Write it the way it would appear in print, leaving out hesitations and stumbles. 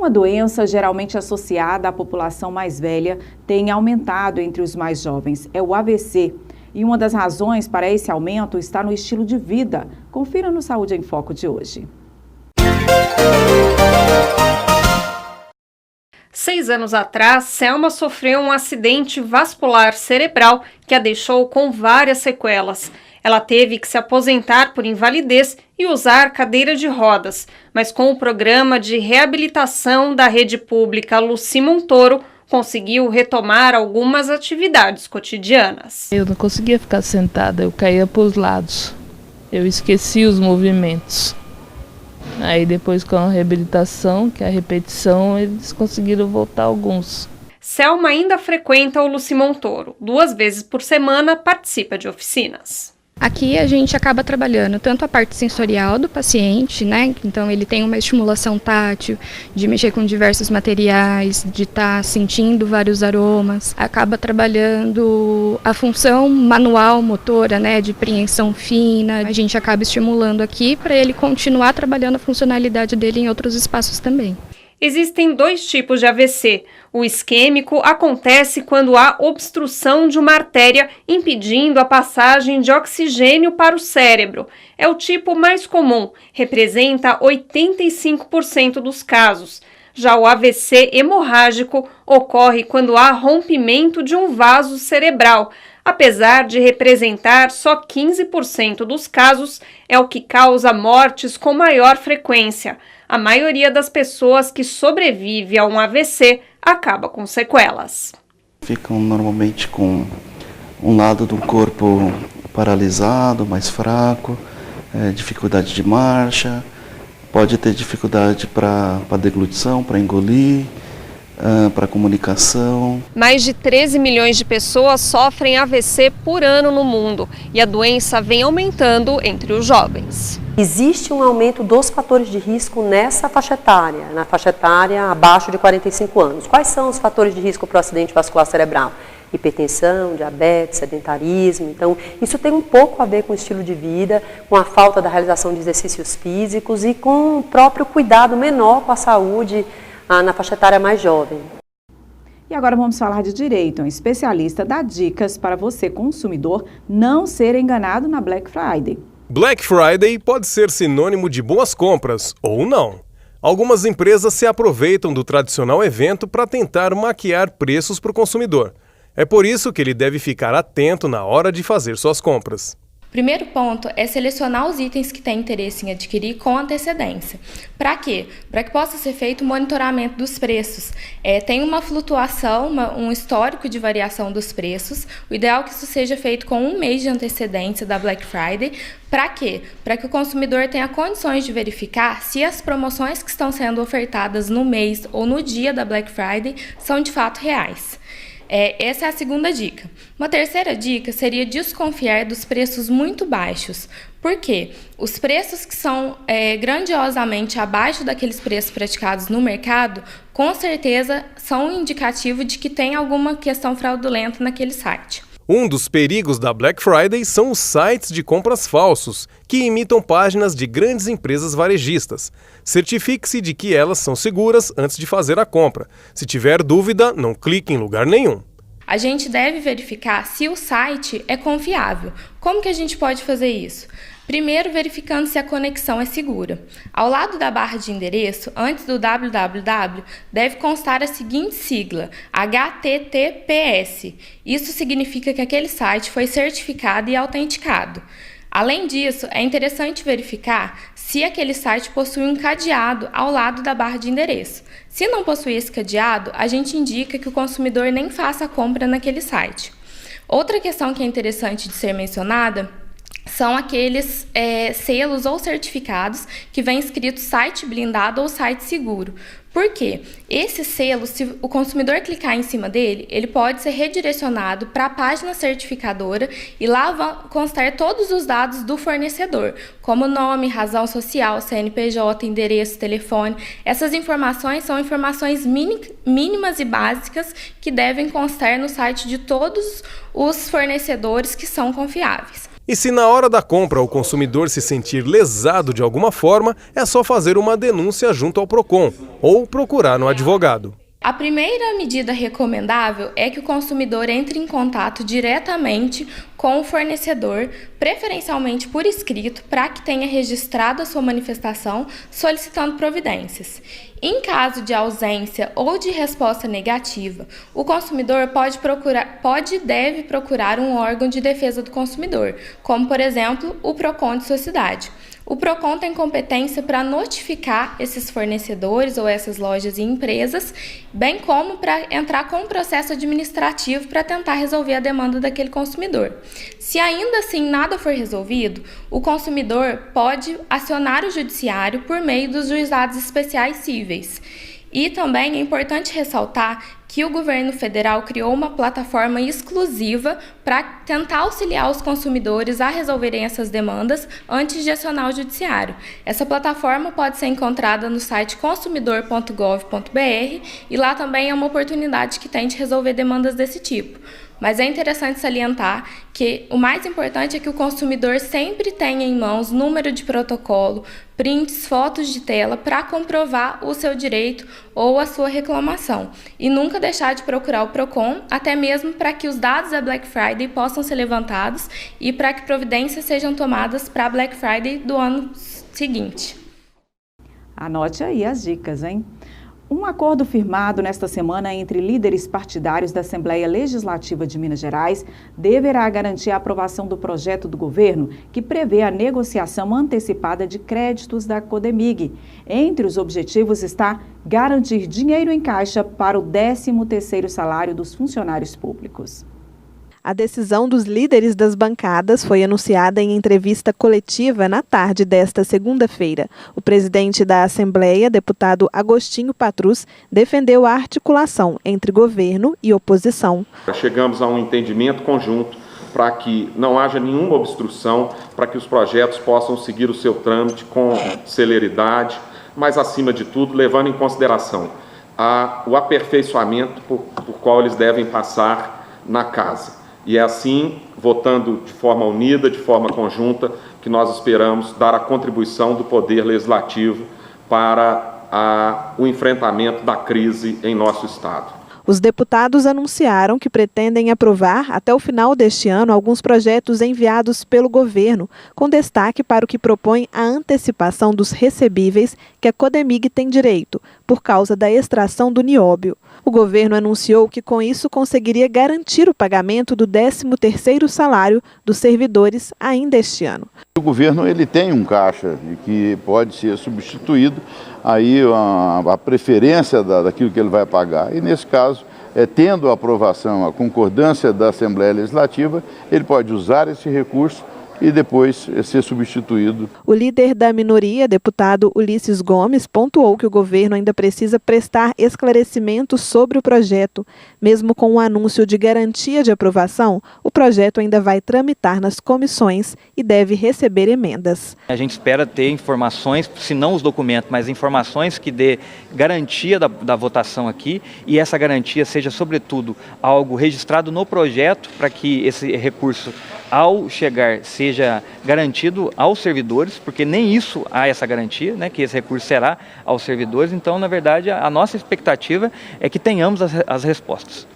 Uma doença geralmente associada à população mais velha tem aumentado entre os mais jovens, é o AVC. E uma das razões para esse aumento está no estilo de vida. Confira no Saúde em Foco de hoje. 6 anos atrás, Selma sofreu um acidente vascular cerebral que a deixou com várias sequelas. Ela teve que se aposentar por invalidez e usar cadeira de rodas, mas com o programa de reabilitação da rede pública Luci Montoro, conseguiu retomar algumas atividades cotidianas. Eu não conseguia ficar sentada, eu caía para os lados, eu esquecia os movimentos. Aí depois com a reabilitação, que é a repetição, eles conseguiram voltar alguns. Selma ainda frequenta o Luci Montoro. 2 vezes por semana participa de oficinas. Aqui a gente acaba trabalhando tanto a parte sensorial do paciente, né? Então ele tem uma estimulação tátil, de mexer com diversos materiais, de estar sentindo vários aromas. Acaba trabalhando a função manual motora, né? De preensão fina. A gente acaba estimulando aqui para ele continuar trabalhando a funcionalidade dele em outros espaços também. Existem 2 tipos de AVC. O isquêmico acontece quando há obstrução de uma artéria impedindo a passagem de oxigênio para o cérebro. É o tipo mais comum, representa 85% dos casos. Já o AVC hemorrágico ocorre quando há rompimento de um vaso cerebral. Apesar de representar só 15% dos casos, é o que causa mortes com maior frequência. A maioria das pessoas que sobrevive a um AVC acaba com sequelas. Ficam normalmente com um lado do corpo paralisado, mais fraco, dificuldade de marcha, pode ter dificuldade para deglutição, para engolir, para comunicação. Mais de 13 milhões de pessoas sofrem AVC por ano no mundo e a doença vem aumentando entre os jovens. Existe um aumento dos fatores de risco nessa faixa etária, na faixa etária abaixo de 45 anos. Quais são os fatores de risco para o acidente vascular cerebral? Hipertensão, diabetes, sedentarismo. Então, isso tem um pouco a ver com o estilo de vida, com a falta da realização de exercícios físicos e com o próprio cuidado menor com a saúde na faixa etária mais jovem. E agora vamos falar de direito. Um especialista dá dicas para você, consumidor, não ser enganado na Black Friday. Black Friday pode ser sinônimo de boas compras ou não. Algumas empresas se aproveitam do tradicional evento para tentar maquiar preços para o consumidor. É por isso que ele deve ficar atento na hora de fazer suas compras. Primeiro ponto é selecionar os itens que tem interesse em adquirir com antecedência. Para quê? Para que possa ser feito o monitoramento dos preços. Tem uma flutuação, um histórico de variação dos preços. O ideal é que isso seja feito com 1 mês de antecedência da Black Friday. Para quê? Para que o consumidor tenha condições de verificar se as promoções que estão sendo ofertadas no mês ou no dia da Black Friday são de fato reais. Essa é a segunda dica. Uma terceira dica seria desconfiar dos preços muito baixos. Por quê? Os preços que são grandiosamente abaixo daqueles preços praticados no mercado, com certeza são um indicativo de que tem alguma questão fraudulenta naquele site. Um dos perigos da Black Friday são os sites de compras falsos, que imitam páginas de grandes empresas varejistas. Certifique-se de que elas são seguras antes de fazer a compra. Se tiver dúvida, não clique em lugar nenhum. A gente deve verificar se o site é confiável. Como que a gente pode fazer isso? Primeiro, verificando se a conexão é segura. Ao lado da barra de endereço, antes do www, deve constar a seguinte sigla, HTTPS. Isso significa que aquele site foi certificado e autenticado. Além disso, é interessante verificar se aquele site possui um cadeado ao lado da barra de endereço. Se não possuir esse cadeado, a gente indica que o consumidor nem faça a compra naquele site. Outra questão que é interessante de ser mencionada são aqueles selos ou certificados que vem escrito site blindado ou site seguro. Por quê? Esse selo, se o consumidor clicar em cima dele, ele pode ser redirecionado para a página certificadora e lá vão constar todos os dados do fornecedor, como nome, razão social, CNPJ, endereço, telefone. Essas informações são informações mínimas e básicas que devem constar no site de todos os fornecedores que são confiáveis. E se na hora da compra o consumidor se sentir lesado de alguma forma, é só fazer uma denúncia junto ao Procon ou procurar no advogado. A primeira medida recomendável é que o consumidor entre em contato diretamente com o fornecedor, preferencialmente por escrito, para que tenha registrado a sua manifestação solicitando providências. Em caso de ausência ou de resposta negativa, o consumidor pode e deve procurar um órgão de defesa do consumidor, como, por exemplo, o Procon de sua cidade. O Procon tem competência para notificar esses fornecedores ou essas lojas e empresas, bem como para entrar com um processo administrativo para tentar resolver a demanda daquele consumidor. Se ainda assim nada for resolvido, o consumidor pode acionar o judiciário por meio dos juizados especiais cíveis. E também é importante ressaltar que o governo federal criou uma plataforma exclusiva para tentar auxiliar os consumidores a resolverem essas demandas antes de acionar o judiciário. Essa plataforma pode ser encontrada no site consumidor.gov.br e lá também é uma oportunidade que tem de resolver demandas desse tipo. Mas é interessante salientar que o mais importante é que o consumidor sempre tenha em mãos número de protocolo, prints, fotos de tela para comprovar o seu direito ou a sua reclamação. E nunca deixar de procurar o Procon, até mesmo para que os dados da Black Friday possam ser levantados e para que providências sejam tomadas para a Black Friday do ano seguinte. Anote aí as dicas, hein? Um acordo firmado nesta semana entre líderes partidários da Assembleia Legislativa de Minas Gerais deverá garantir a aprovação do projeto do governo que prevê a negociação antecipada de créditos da Codemig. Entre os objetivos está garantir dinheiro em caixa para o 13º salário dos funcionários públicos. A decisão dos líderes das bancadas foi anunciada em entrevista coletiva na tarde desta segunda-feira. O presidente da Assembleia, deputado Agostinho Patrus, defendeu a articulação entre governo e oposição. Chegamos a um entendimento conjunto para que não haja nenhuma obstrução, para que os projetos possam seguir o seu trâmite com celeridade, mas, acima de tudo, levando em consideração o aperfeiçoamento por qual eles devem passar na casa. E é assim, votando de forma unida, de forma conjunta, que nós esperamos dar a contribuição do Poder Legislativo para o enfrentamento da crise em nosso Estado. Os deputados anunciaram que pretendem aprovar, até o final deste ano, alguns projetos enviados pelo governo, com destaque para o que propõe a antecipação dos recebíveis que a Codemig tem direito, por causa da extração do nióbio. O governo anunciou que com isso conseguiria garantir o pagamento do 13º salário dos servidores ainda este ano. O governo ele tem um caixa que pode ser substituído, aí a preferência daquilo que ele vai pagar. E nesse caso, tendo a aprovação, a concordância da Assembleia Legislativa, ele pode usar esse recurso e depois ser substituído. O líder da minoria, deputado Ulisses Gomes, pontuou que o governo ainda precisa prestar esclarecimentos sobre o projeto. Mesmo com o anúncio de garantia de aprovação, o projeto ainda vai tramitar nas comissões e deve receber emendas. A gente espera ter informações, se não os documentos, mas informações que dê garantia da votação aqui, e essa garantia seja, sobretudo, algo registrado no projeto para que esse recurso, ao chegar, seja garantido aos servidores, porque nem isso há essa garantia, né, que esse recurso será aos servidores. Então, na verdade, a nossa expectativa é que tenhamos as respostas.